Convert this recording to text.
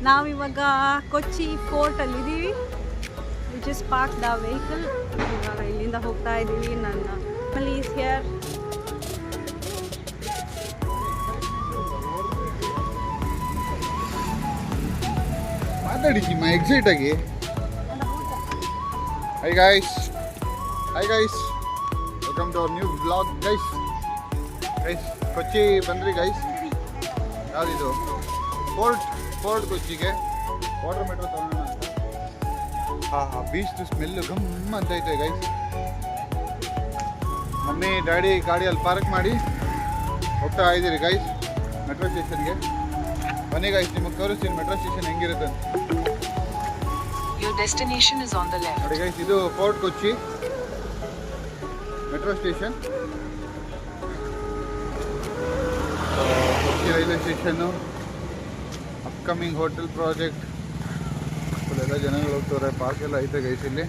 ನಾವಿವಾಗ ಕೊಚ್ಚಿ ಫೋರ್ಟಲ್ಲಿದ್ದೀವಿ. We just park the vehicle. ಇವಾಗ ಇಲ್ಲಿಂದ ಹೋಗ್ತಾ ಇದ್ದೀವಿ. ನನ್ನ ಫ್ಯಾಮಿಲಿ ಈಸ್ ಹಿಯರ್. ಮಾತಾಡಿ ಚಿಮ್ಮ ಎಕ್ಸೈಟ್ ಆಗಿ. Hi guys, welcome to our new vlog guys. Kochi ಬಂದ್ರಿ ಗೈಸ್. ಯಾವ್ದಿದು ಫೋರ್ಟ್ ಕೊಚ್ಚಿಗೆ ವಾಟರ್ ಮೆಟ್ರೋ ತಗೋಣ ಅಂತ. ಬೀಚ್ ಸ್ಮೆಲ್ಲು ಗಮ್ ಅಂತ ಐತೆ ಗೈಸ್. ಮಮ್ಮಿ ಡ್ಯಾಡಿ ಗಾಡಿಯಲ್ಲಿ ಪಾರ್ಕ್ ಮಾಡಿ ಹೋಗ್ತಾ ಇದ್ದೀರಿ ಗೈಸ್ ಮೆಟ್ರೋ ಸ್ಟೇಷನ್ಗೆ. ಬನ್ನಿ ಗೈಸ್, ನಿಮಗೆ ತೋರಿಸ್ತೀನಿ ಮೆಟ್ರೋ ಸ್ಟೇಷನ್ ಹೆಂಗಿರುತ್ತೆ ಅಂತ. Your destination is on the left. ನೋಡಿ ಗೈಸ್, ಇದು fort Kochi metro station. Kochi railway station, upcoming hotel project. ಎಲ್ಲ ಜನಗಳು ಹೋಗ್ತಾರೆ. ಪಾರ್ಕ್ ಎಲ್ಲ ಐತೆ ಗೈಸ್ ಇಲ್ಲಿ.